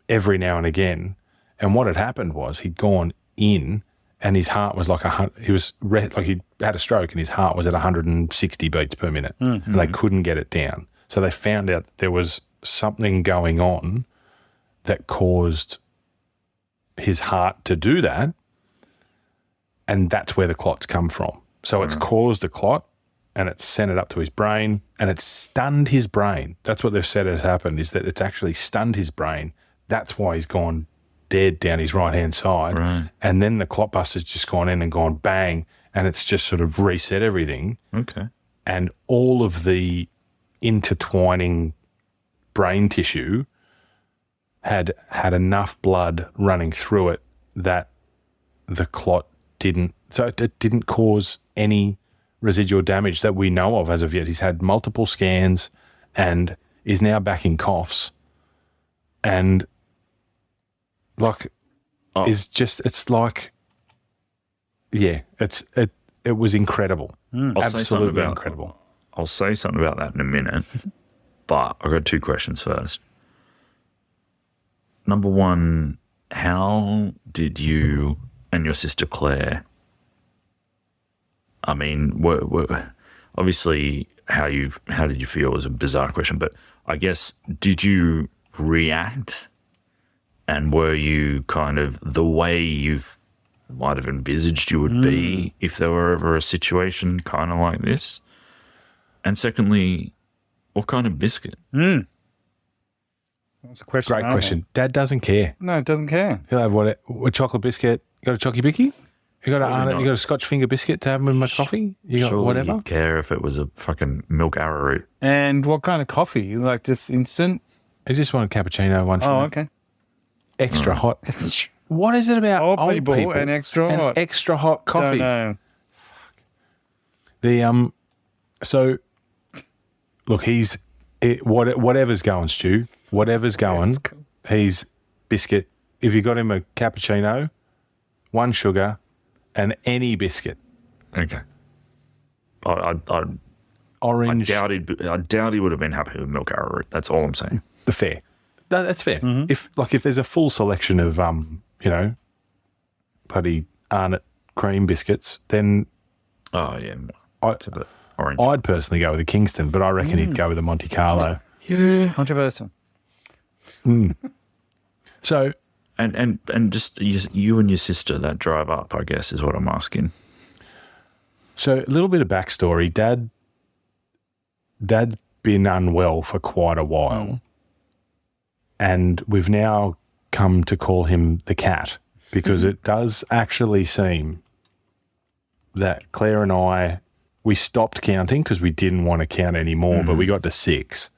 every now and again. And what had happened was he'd gone in, and his heart was like he'd had a stroke, and his heart was at 160 beats per minute, and they couldn't get it down. So they found out that there was something going on that caused his heart to do that, and that's where the clots come from. So it's caused a clot, and it's sent it up to his brain, and it's stunned his brain. That's what they've said has happened, is that it's actually stunned his brain. That's why he's gone dead down his right-hand side. Right. And then the clotbuster's just gone in and gone bang, and it's just sort of reset everything. Okay. And all of the intertwining brain tissue had enough blood running through it that the clot didn't cause any residual damage that we know of as of yet. He's had multiple scans and is now back in coughs. And like, is just, it's like, yeah, it was incredible. Absolutely incredible. I'll say something about that in a minute, but I've got two questions first. Number one, how did you and your sister Claire, I mean, obviously how did you feel is a bizarre question, but I guess, did you react, and were you kind of the way you might have envisaged you would be if there were ever a situation kind of like this? And secondly, what kind of biscuit? That's a question. Great question. Dad doesn't care. No, it doesn't care. He'll have a chocolate biscuit. You got a chocky bicky? You got you got a Scotch finger biscuit to have with my coffee? You got Surely whatever? you'd care if it was a fucking milk arrowroot. And what kind of coffee? You like just instant? I just want a cappuccino, one sugar. Oh, okay. Extra hot. What is it about Old old people and extra hot? Extra hot coffee. Don't know. The so look, whatever's going, Stu. Whatever's going, he's biscuit. If you got him a cappuccino, one sugar, and any biscuit. Okay. I Orange. doubt he would have been happy with milk arrowroot. That's all I'm saying. The fair. No, that's fair. If there's a full selection of bloody Arnott cream biscuits, then Oh yeah, I, orange. I'd personally go with a Kingston, but I reckon he'd go with a Monte Carlo. Yeah. Controversial. So, and just you and your sister, that drive up, I guess, is what I'm asking. So a little bit of backstory. Dad's been unwell for quite a while, and we've now come to call him the cat because it does actually seem that Claire and I, we stopped counting because we didn't want to count anymore, but we got to 6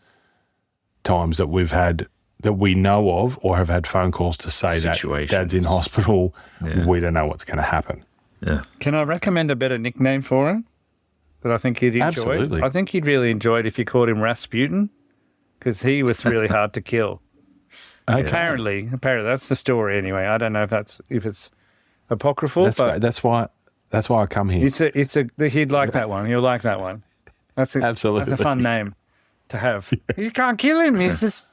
times that we've had, that we know of or have had phone calls to say that Situations. Dad's in hospital. Yeah. We don't know what's going to happen. Yeah. Can I recommend a better nickname for him that I think he'd enjoy? Absolutely. I think he'd really enjoy it if you called him Rasputin, because he was really hard to kill. Okay. Apparently, that's the story anyway. I don't know if it's apocryphal, That's but great. That's why I come here. he'd like that one. He'll like that one. Absolutely. That's a fun name to have. You can't kill him. It's just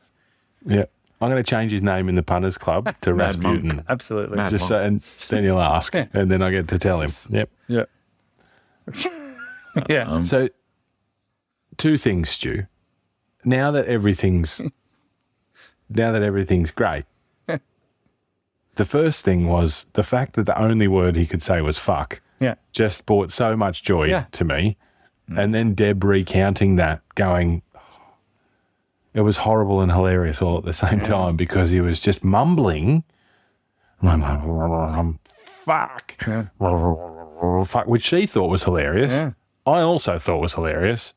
Yeah. I'm going to change his name in the punters club to Mad Monk. Rasputin. absolutely. Mad Just so, and then he'll ask, and then I get to tell him. Yep. Yeah. Yeah. So, 2 things, Stu. Now that everything's great, the first thing was the fact that the only word he could say was fuck. Yeah. Just brought so much joy Yeah. to me. And then Deb recounting that, going, it was horrible and hilarious all at the same time because he was just mumbling, fuck, fuck, which she thought was hilarious. Yeah. I also thought was hilarious.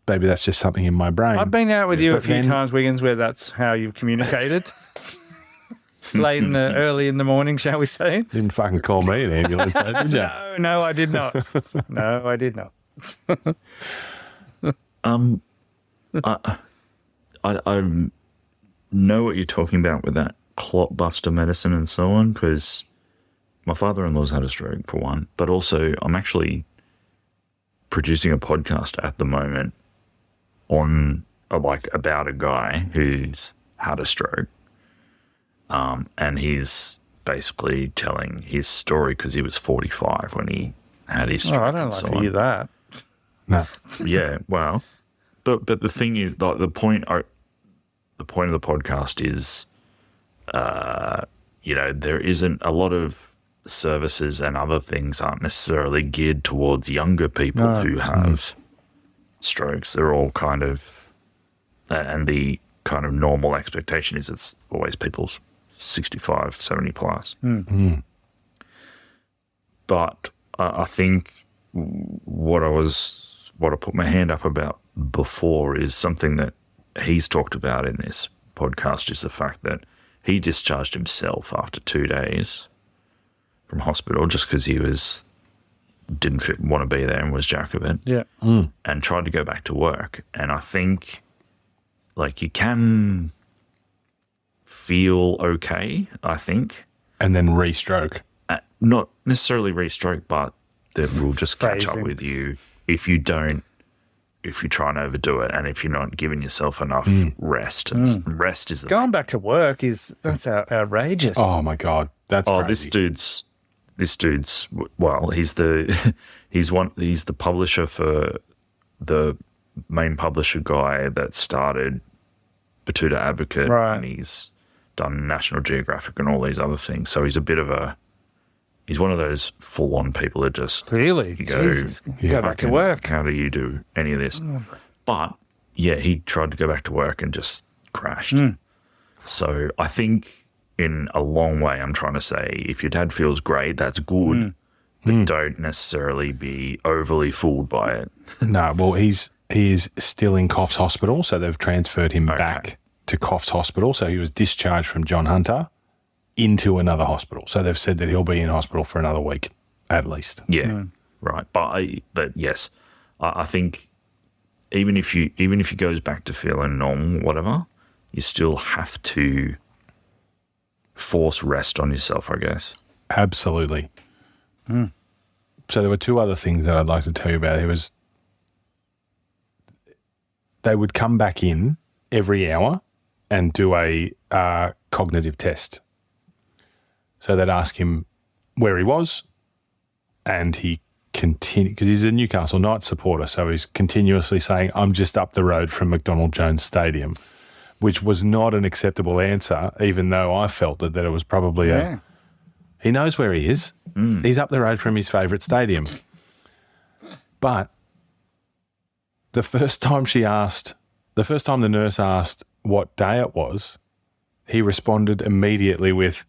Maybe that's just something in my brain. I've been out with you a But few then- times, Wiggins, where that's how you've communicated. Early in the morning, shall we say? Didn't fucking call me an ambulance, though, did you? No, I did not. No, I did not. I know what you're talking about with that clotbuster medicine and so on, because my father-in-law's had a stroke for one, but also I'm actually producing a podcast at the moment on about a guy who's had a stroke, and he's basically telling his story because he was 45 when he had his stroke. Oh, I don't and like so to on. hear that. No. Yeah, well, but the thing is, like, the point of the podcast is, there isn't a lot of services and other things aren't necessarily geared towards younger people who have strokes. They're all kind of, and the kind of normal expectation is it's always people's 65, 70 plus. But I think what I put my hand up about before is something that he's talked about in this podcast, is the fact that he discharged himself after 2 days from hospital just because he didn't want to be there and was Jacobin, Yeah. and tried to go back to work. And I think, like, you can feel okay, I think, And then re-stroke. Not necessarily re-stroke, but that will just catch up Phasing. with you if you try and overdo it, and if you're not giving yourself enough rest. And rest is the Going back to work that's outrageous. Oh my God, that's crazy. this dude's well, he's the he's the publisher for the main publisher guy that started Batuta Advocate, Right. and he's done National Geographic and all these other things. So he's he's one of those full-on people that just Really? you go, Jesus. Go back to "Fucking, work. How do you do any of this?" But yeah, he tried to go back to work and just crashed. So I think in a long way, I'm trying to say, if your dad feels great, that's good, but don't necessarily be overly fooled by it. No, well, he is still in Coffs Hospital, so they've transferred him back to Coffs Hospital. So he was discharged from John Hunter into another hospital. So they've said that he'll be in hospital for another week at least. Yeah, right. But yes, I think even if he goes back to feeling normal, whatever, you still have to force rest on yourself, I guess. Absolutely. So there were two other things that I'd like to tell you about. They would come back in every hour and do a cognitive test. So they'd ask him where he was, and he continued, because he's a Newcastle Knights supporter, so he's continuously saying, "I'm just up the road from McDonald Jones Stadium," which was not an acceptable answer, even though I felt that it was probably he knows where he is. He's up the road from his favourite stadium. But the first time the nurse asked what day it was, he responded immediately with,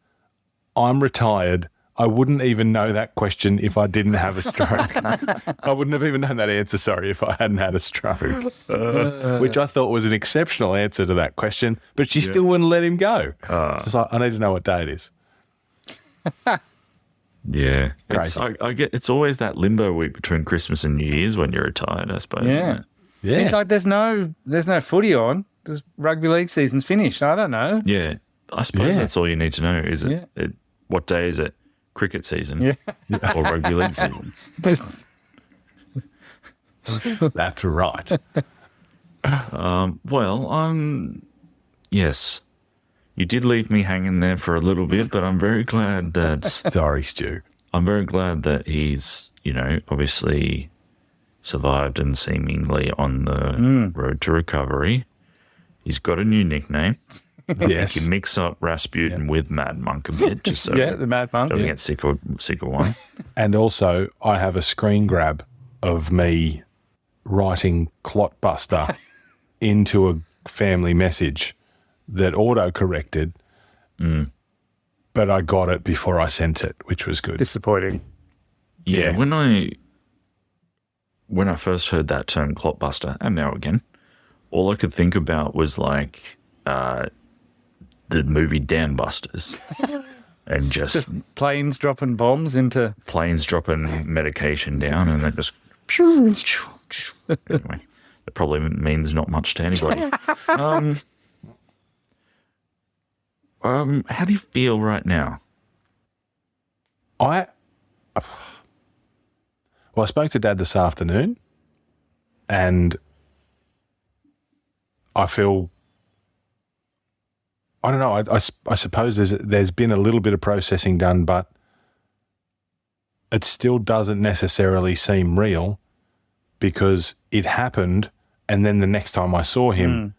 "I'm retired. I wouldn't even know that question if I didn't have a stroke." I wouldn't have even known that answer, sorry, if I hadn't had a stroke. Which I thought was an exceptional answer to that question, but she still wouldn't let him go. It's just like, I need to know what day it is. Yeah, Crazy. I get it's always that limbo week between Christmas and New Year's when you're retired, I suppose. Yeah. Isn't it? Yeah. It's like there's no footy on. There's rugby league season's finished. I don't know. Yeah, I suppose Yeah. that's all you need to know. Is it? What day is it? Cricket season, Yeah. or rugby league season? That's right. Well, yes, you did leave me hanging there for a little bit, but I'm very glad that Sorry, Stu. he's, obviously survived and seemingly on the road to recovery. He's got a new nickname. Yes. You can mix up Rasputin with Mad Monk a bit, just so Yeah, the Mad Monk. doesn't get sick of one. And also, I have a screen grab of me writing Clotbuster into a family message that auto-corrected, but I got it before I sent it, which was good. Disappointing. Yeah, when I first heard that term Clotbuster, and now again, all I could think about was like the movie Dan Busters, and just Planes dropping bombs into. planes dropping medication down, and then just anyway. That probably means not much to anybody. How do you feel right now? I spoke to Dad this afternoon, and I feel, I don't know, I suppose there's been a little bit of processing done, but it still doesn't necessarily seem real, because it happened, and then the next time I saw him,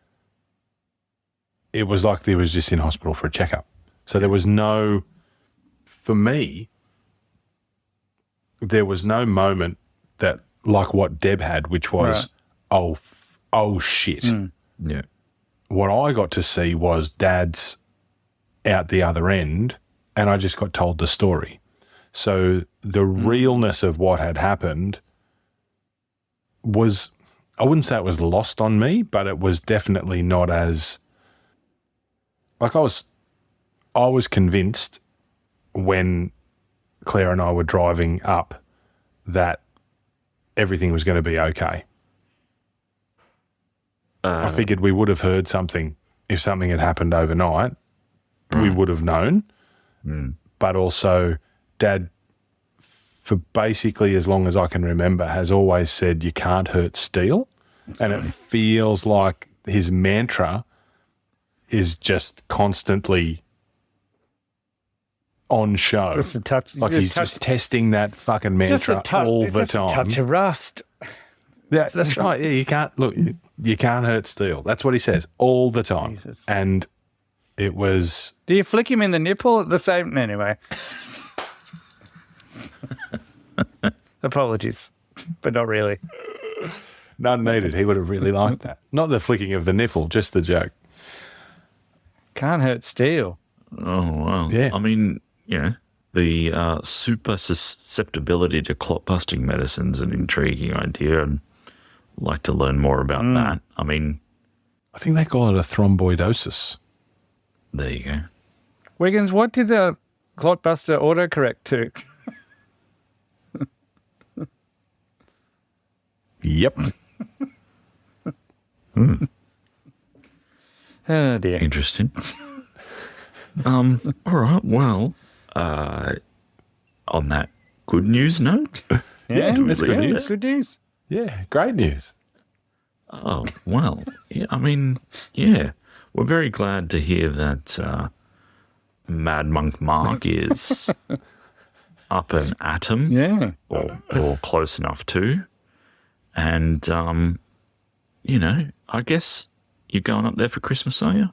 it was like he was just in hospital for a checkup. So there was no, for me, there was no moment that like what Deb had, which was, oh shit. Yeah. What I got to see was Dad's out the other end, and I just got told the story. So the realness of what had happened was, I wouldn't say it was lost on me, but it was definitely not as, like I was convinced when Claire and I were driving up that everything was going to be okay. I figured we would have heard something if something had happened overnight. We would have known. but also Dad, for basically as long as I can remember, has always said you can't hurt steel. And it feels like his mantra is just constantly on show. Just a touch. Like he's just testing that fucking mantra all the time. A touch of rust. Yeah, that's right. Yeah, you can't hurt steel. That's what he says all the time. Jesus. And it was... Do you flick him in the nipple at the same... Anyway. Apologies, but not really. None needed. He would have really liked that. Not the flicking of the nipple, just the joke. Can't hurt steel. Oh, wow. Yeah. I mean, the super susceptibility to clot-busting medicine's an intriguing idea. I'd like to learn more about that. I mean... I think they call it a thromboidosis. There you go. Wiggins, what did the Clotbuster autocorrect to? Yep. Oh, dear. Interesting. All right. Well, on that good news note, Yeah, that's good news. Good news. Yeah, great news. oh well. Yeah, I mean, yeah, we're very glad to hear that Mad Monk Mark is up an atom, Yeah. or close enough to, and I guess you're going up there for Christmas, are you?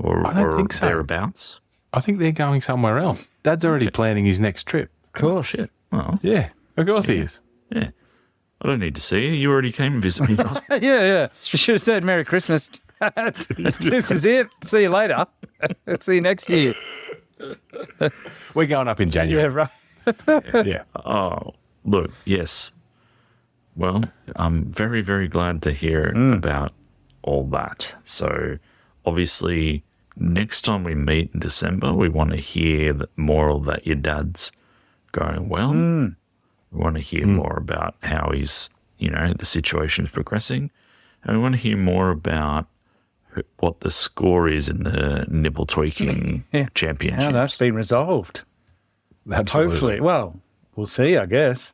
Or, I don't or think so. thereabouts? I think they're going somewhere else. Dad's already planning his next trip. Cool shit. Oh, Yeah, of course he is. yeah. I don't need to see you. You already came and visited me. Yeah. You should have said Merry Christmas. This is it. See you later. See you next year. We're going up in Yeah, January. right. Yeah. Oh, look, yes. Well, I'm very, very glad to hear about all that. So, obviously, next time we meet in December, we want to hear more of that your dad's going well. We want to hear more about how he's, the situation's progressing. And we want to hear more about what the score is in the nipple tweaking championship. How that's been resolved. Absolutely. Hopefully. Well, we'll see, I guess.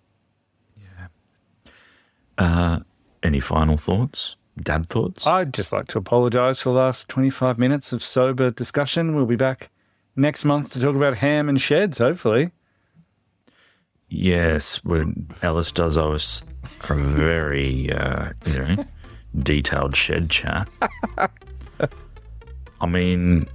Any final thoughts? Dad thoughts? I'd just like to apologise for the last 25 minutes of sober discussion. We'll be back next month to talk about ham and sheds, hopefully. Yes, when Ellis does owe us for a very, detailed shed chat. I mean,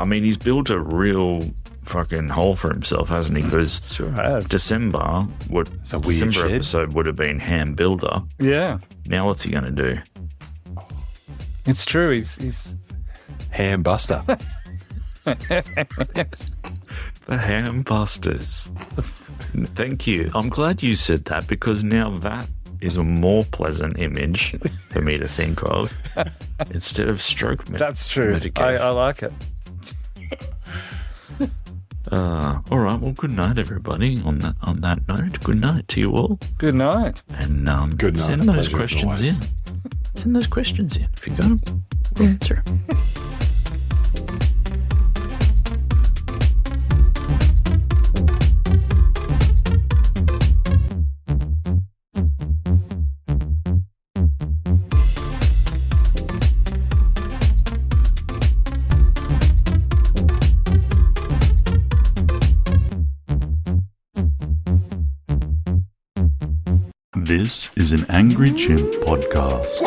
he's built a real fucking hole for himself, hasn't he? Because Sure have. December a weird December shed. episode would have been ham builder. Yeah, Now what's he going to do? it's true. He's Ham buster. The ham busters. Thank you. I'm glad you said that because now that is a more pleasant image for me to think of instead of stroke that's true. medication. I like it. All right. Well, good night, everybody. On that note, good night to you all. Good night. And Good night. send A those pleasure as questions always. in. Send those questions in. If you got them, we'll answer 'em. This is an Angry Chimp podcast.